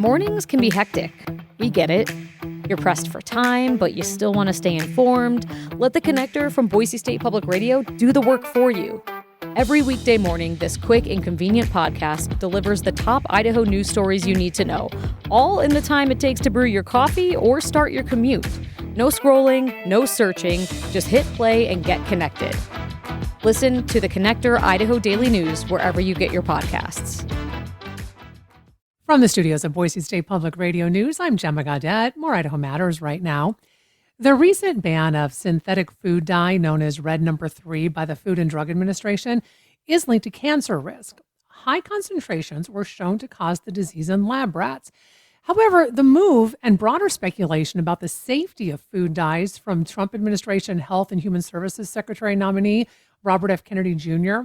Mornings can be hectic. We get it. You're pressed for time, but you still want to stay informed. Let The Connector from Boise State Public Radio do the work for you. Every weekday morning, this quick and convenient podcast delivers the top Idaho news stories you need to know, all in the time it takes to brew your coffee or start your commute. No scrolling, no searching, just hit play and get connected. Listen to The Connector Idaho Daily News wherever you get your podcasts. From the studios of Boise State Public Radio News, I'm Gemma Gaudette. More Idaho Matters right now. The recent ban of synthetic food dye known as Red Number 3 by the Food and Drug Administration is linked to cancer risk. High concentrations were shown to cause the disease in lab rats. However, the move and broader speculation about the safety of food dyes from Trump administration Health and Human Services Secretary nominee Robert F. Kennedy Jr.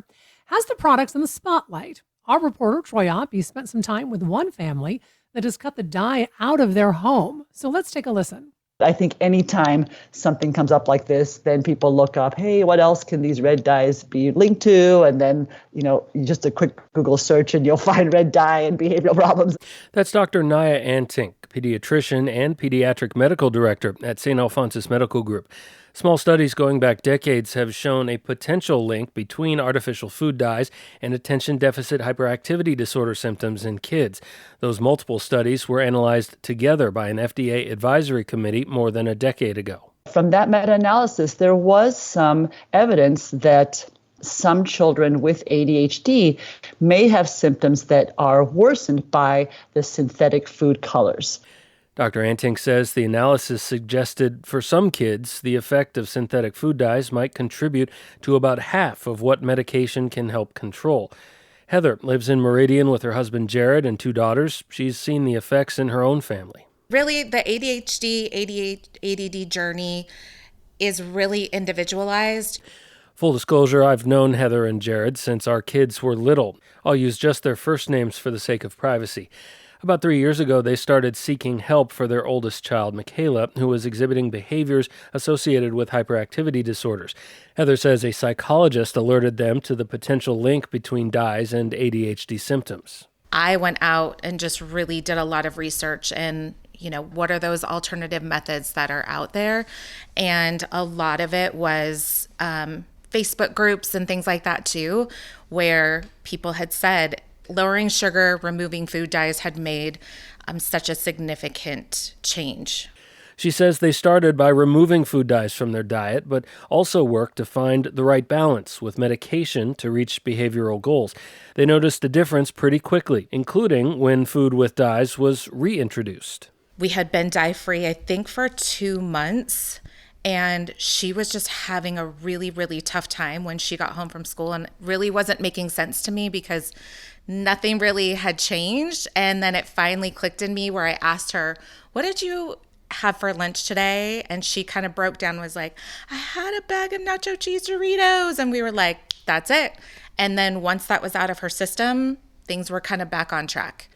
has the products in the spotlight. Our reporter, Troy Oppie, spent some time with one family that has cut the dye out of their home. So let's take a listen. I think anytime something comes up like this, then people look up, hey, what else can these red dyes be linked to? And then, just a quick Google search and you'll find red dye and behavioral problems. That's Dr. Naya Antink, pediatrician and pediatric medical director at St. Alphonsus Medical Group. Small studies going back decades have shown a potential link between artificial food dyes and attention deficit hyperactivity disorder symptoms in kids. Those multiple studies were analyzed together by an FDA advisory committee more than a decade ago. From that meta-analysis, there was some evidence that some children with ADHD may have symptoms that are worsened by the synthetic food colors. Dr. Antink says the analysis suggested for some kids, the effect of synthetic food dyes might contribute to about half of what medication can help control. Heather lives in Meridian with her husband Jared and 2 daughters. She's seen the effects in her own family. Really, the ADHD, ADD journey is really individualized. Full disclosure, I've known Heather and Jared since our kids were little. I'll use just their first names for the sake of privacy. About 3 years ago, they started seeking help for their oldest child, Michaela, who was exhibiting behaviors associated with hyperactivity disorders. Heather says a psychologist alerted them to the potential link between dyes and ADHD symptoms. I went out and just really did a lot of research and what are those alternative methods that are out there? And a lot of it was Facebook groups and things like that too, where people had said lowering sugar, removing food dyes had made such a significant change. She says they started by removing food dyes from their diet, but also worked to find the right balance with medication to reach behavioral goals. They noticed a difference pretty quickly, including when food with dyes was reintroduced. We had been dye-free, I think, for 2 months. And she was just having a really, really tough time when she got home from school, and really wasn't making sense to me because nothing really had changed. And then it finally clicked in me where I asked her, what did you have for lunch today? And she kind of broke down and was like, I had a bag of nacho cheese Doritos. And we were like, that's it. And then once that was out of her system, things were kind of back on track.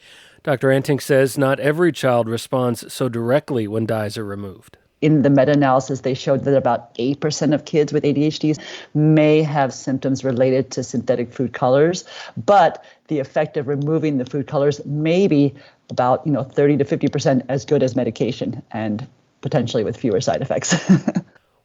Dr. Antink says not every child responds so directly when dyes are removed. In the meta-analysis, they showed that about 8% of kids with ADHD may have symptoms related to synthetic food colors, but the effect of removing the food colors may be about 30 to 50% as good as medication, and potentially with fewer side effects.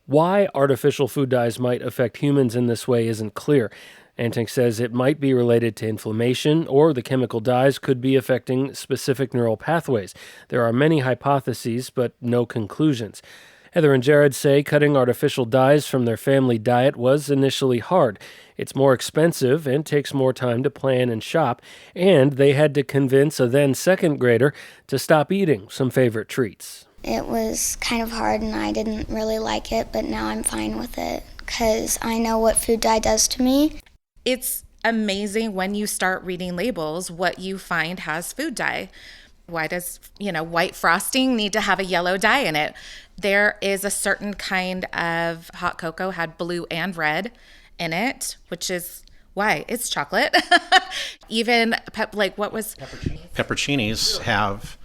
Why artificial food dyes might affect humans in this way isn't clear. Antink says it might be related to inflammation, or the chemical dyes could be affecting specific neural pathways. There are many hypotheses, but no conclusions. Heather and Jared say cutting artificial dyes from their family diet was initially hard. It's more expensive and takes more time to plan and shop, and they had to convince a then second grader to stop eating some favorite treats. It was kind of hard and I didn't really like it, but now I'm fine with it because I know what food dye does to me. It's amazing when you start reading labels what you find has food dye. Why does, white frosting need to have a yellow dye in it? There is a certain kind of hot cocoa had blue and red in it, which is why it's chocolate. Even pepperoncinis have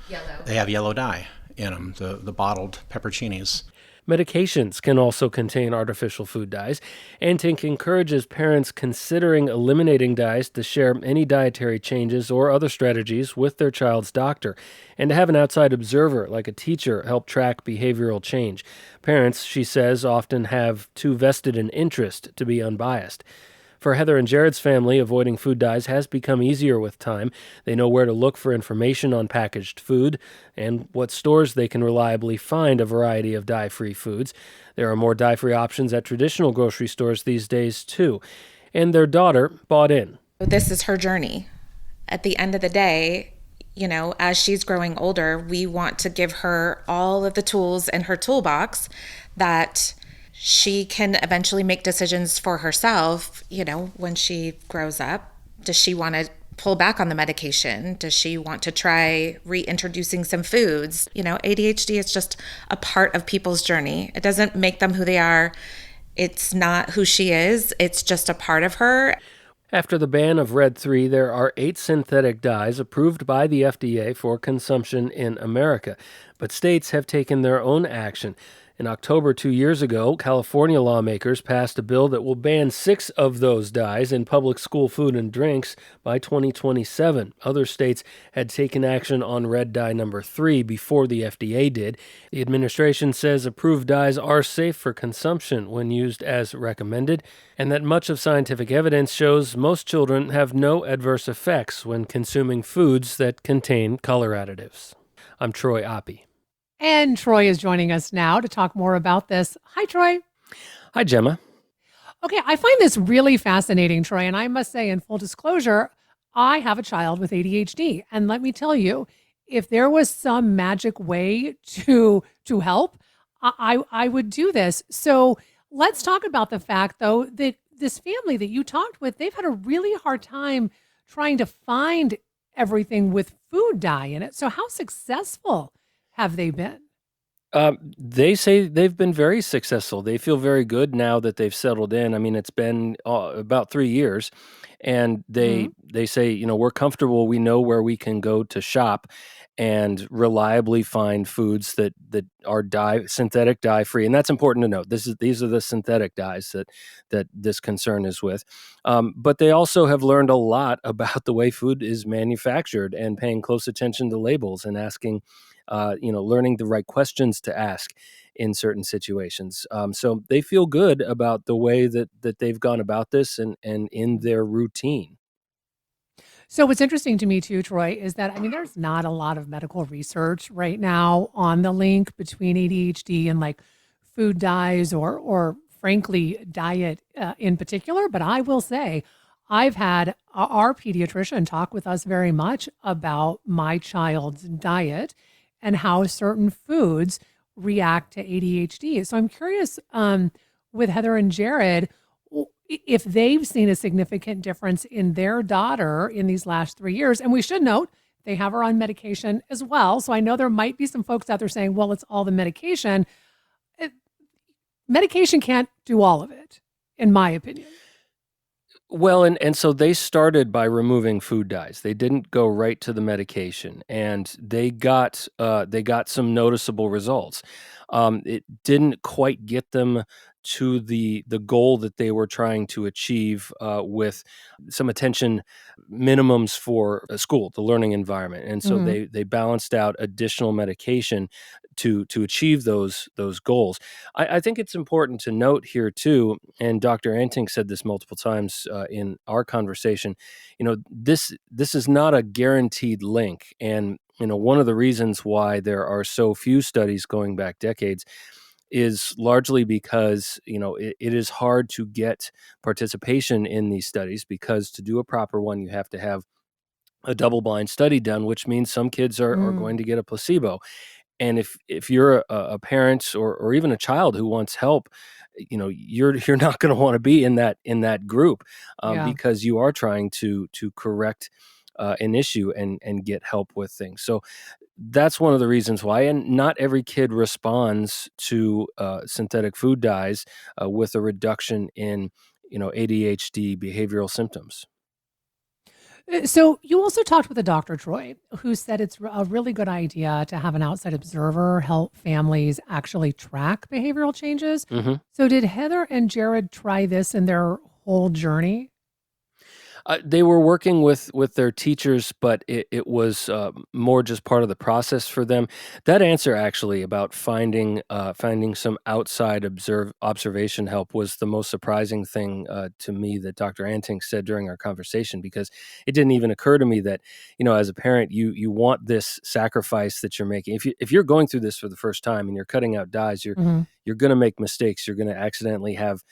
yellow dye in them, the bottled pepperoncinis. Medications can also contain artificial food dyes. Antink encourages parents considering eliminating dyes to share any dietary changes or other strategies with their child's doctor, and to have an outside observer, like a teacher, help track behavioral change. Parents, she says, often have too vested an interest to be unbiased. For Heather and Jared's family, avoiding food dyes has become easier with time. They know where to look for information on packaged food and what stores they can reliably find a variety of dye-free foods. There are more dye-free options at traditional grocery stores these days, too. And their daughter bought in. This is her journey. At the end of the day, as she's growing older, we want to give her all of the tools in her toolbox that she can eventually make decisions for herself, when she grows up. Does she want to pull back on the medication? Does she want to try reintroducing some foods? ADHD is just a part of people's journey. It doesn't make them who they are. It's not who she is. It's just a part of her. After the ban of Red 3, there are 8 synthetic dyes approved by the FDA for consumption in America, but states have taken their own action. In October 2 years ago, California lawmakers passed a bill that will ban 6 of those dyes in public school food and drinks by 2027. Other states had taken action on red dye number 3 before the FDA did. The administration says approved dyes are safe for consumption when used as recommended, and that much of scientific evidence shows most children have no adverse effects when consuming foods that contain color additives. I'm Troy Oppie. And Troy is joining us now to talk more about this. Hi, Troy. Hi, Gemma. Okay, I find this really fascinating, Troy. And I must say, in full disclosure, I have a child with ADHD. And let me tell you, if there was some magic way to help, I would do this. So let's talk about the fact, though, that this family that you talked with, they've had a really hard time trying to find everything with food dye in it. So how successful have they been? They say they've been very successful. They feel very good now that they've settled in. I mean, it's been about 3 years, and they say, we're comfortable. We know where we can go to shop and reliably find foods that are synthetic dye free, and that's important to note. These are the synthetic dyes that this concern is with. But they also have learned a lot about the way food is manufactured and paying close attention to labels and asking. Learning the right questions to ask in certain situations. So they feel good about the way that they've gone about this and in their routine. So what's interesting to me too, Troy, is that, there's not a lot of medical research right now on the link between ADHD and like food dyes or frankly, diet in particular. But I will say, I've had our pediatrician talk with us very much about my child's diet and how certain foods react to ADHD. So I'm curious with Heather and Jared, if they've seen a significant difference in their daughter in these last 3 years. And we should note, they have her on medication as well. So I know there might be some folks out there saying, well, it's all the medication. Medication can't do all of it, in my opinion. Well, and so they started by removing food dyes. They didn't go right to the medication, and they got some noticeable results. It didn't quite get them to the goal that they were trying to achieve with some attention minimums for school, the learning environment, and so they balanced out additional medication to achieve those goals. I think it's important to note here too, and Dr. Antink said this multiple times in our conversation. This is not a guaranteed link, and one of the reasons why there are so few studies going back decades is largely because it is hard to get participation in these studies, because to do a proper one you have to have a double-blind study done, which means some kids are going to get a placebo. And if you're a parent or even a child who wants help, you're not going to want to be in that group because you are trying to correct an issue and get help with things. So that's one of the reasons why. And not every kid responds to synthetic food dyes with a reduction in ADHD behavioral symptoms. So you also talked with a doctor, Troy, who said it's a really good idea to have an outside observer help families actually track behavioral changes. hmm So did Heather and Jared try this in their whole journey? They were working with their teachers, but it was more just part of the process for them. That answer actually about finding some outside observation help was the most surprising thing to me that Dr. Antink said during our conversation, because it didn't even occur to me that, as a parent, you want this sacrifice that you're making. If you're going through this for the first time and you're cutting out dyes, Hmm. you're going to make mistakes. You're going to accidentally have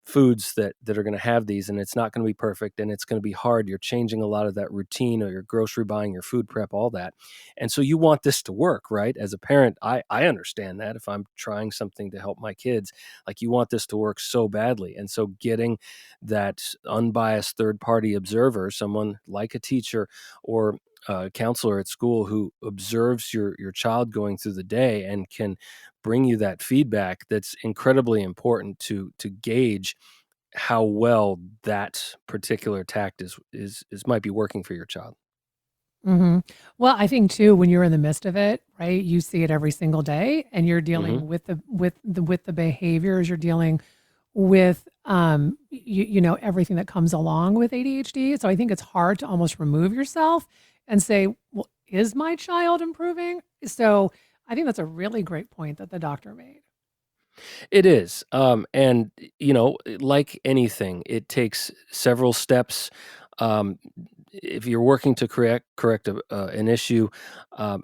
foods that are going to have these, and it's not going to be perfect, and it's going to be hard. You're changing a lot of that routine, or your grocery buying, your food prep, all that. And so you want this to work, right? As a parent, I understand that if I'm trying something to help my kids, like, you want this to work so badly. And so getting that unbiased third party observer, someone like a teacher or a counselor at school who observes your child going through the day and can bring you that feedback, that's incredibly important to gauge how well that particular tact is might be working for your child. Hmm. Well, I think too, when you're in the midst of it, right, you see it every single day, and you're hmm dealing with the behaviors, you're dealing with everything that comes along with ADHD. So I think it's hard to almost remove yourself and say, well, is my child improving? So I think that's a really great point that the doctor made. It is, and like anything, it takes several steps. Um, if you're working to correct an issue,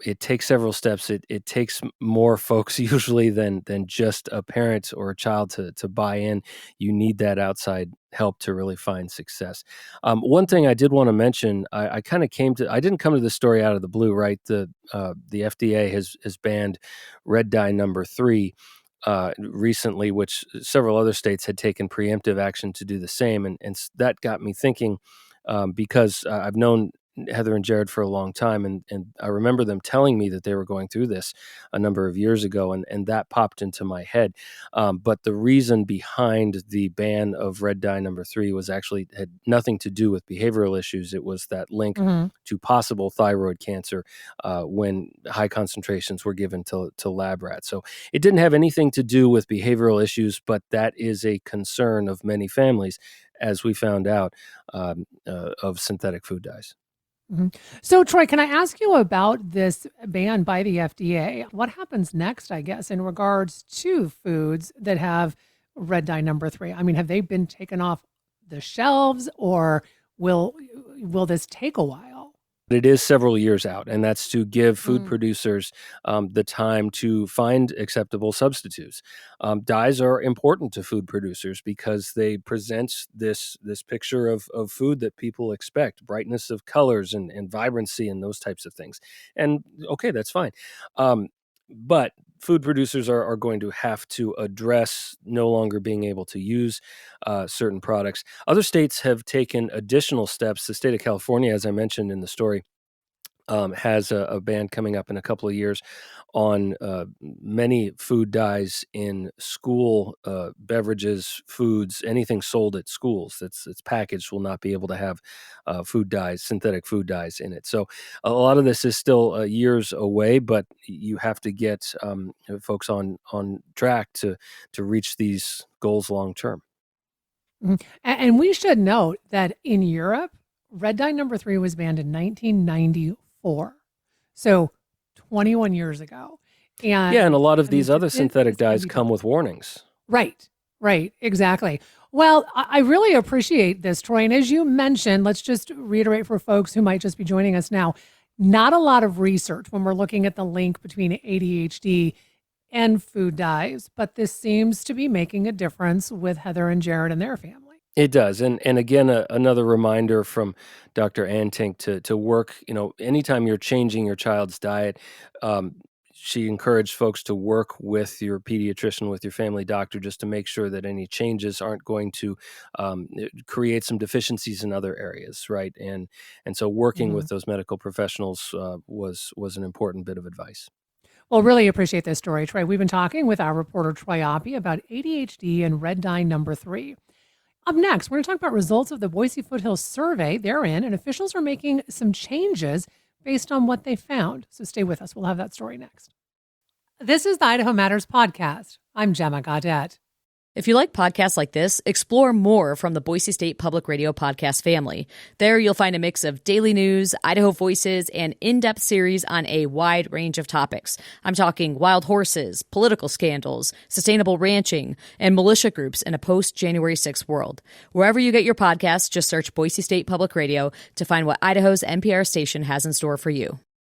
it takes several steps. It takes more folks usually than just a parent or a child to buy in. You need that outside help to really find success. One thing I did want to mention, I kind of I didn't come to this story out of the blue, right? The FDA has banned red dye number 3 recently, which several other states had taken preemptive action to do the same, and that got me thinking, because I've known Heather and Jared for a long time, and I remember them telling me that they were going through this a number of years ago, and that popped into my head. But the reason behind the ban of red dye number 3 was actually had nothing to do with behavioral issues. It was that link Hmm. to possible thyroid cancer when high concentrations were given to lab rats. So it didn't have anything to do with behavioral issues, but that is a concern of many families, as we found out, of synthetic food dyes. Hmm. So, Troy, can I ask you about this ban by the FDA? What happens next, I guess, in regards to foods that have red dye number 3? I mean, have they been taken off the shelves, or will will this take a while? But it is several years out, and that's to give food Mm. producers the time to find acceptable substitutes. Dyes are important to food producers because they present this picture of food that people expect: brightness of colors and vibrancy and those types of things. And okay, that's fine. Um, but food producers are going to have to address no longer being able to use certain products. Other states have taken additional steps. The state of California, as I mentioned in the story, has a ban coming up in a couple of years on many food dyes in school beverages, foods, anything sold at schools that's packaged will not be able to have food dyes, synthetic food dyes in it. So a lot of this is still years away, but you have to get folks on track to reach these goals long term. Mhm. And we should note that in Europe, red dye number 3 was banned in 1994. So 21 years ago. Yeah, and a And lot of I mean, these other synthetic it's going to dyes be come with difficult. warnings. Right, right, exactly. Well, I really appreciate this, Troy. And as you mentioned, let's just reiterate for folks who might just be joining us now, not a lot of research when we're looking at the link between ADHD and food dyes, but this seems to be making a difference with Heather and Jared and their family. It does, and again, another reminder from Dr. Antink to work. Anytime you're changing your child's diet, um, she encouraged folks to work with your pediatrician, with your family doctor, just to make sure that any changes aren't going to create some deficiencies in other areas, right? And so working Mhm. with those medical professionals was an important bit of advice. Well, really appreciate this story, Troy. We've been talking with our reporter, Troy Oppie, about ADHD and red dye number 3. Up next, we're going to talk about results of the Boise Foothills survey they're in, and officials are making some changes based on what they found. So stay with us. We'll have that story next. This is the Idaho Matters podcast. I'm Gemma Gaudette. If you like podcasts like this, explore more from the Boise State Public Radio podcast family. There you'll find a mix of daily news, Idaho voices, and in-depth series on a wide range of topics. I'm talking wild horses, political scandals, sustainable ranching, and militia groups in a post-January 6th world. Wherever you get your podcasts, just search Boise State Public Radio to find what Idaho's NPR station has in store for you.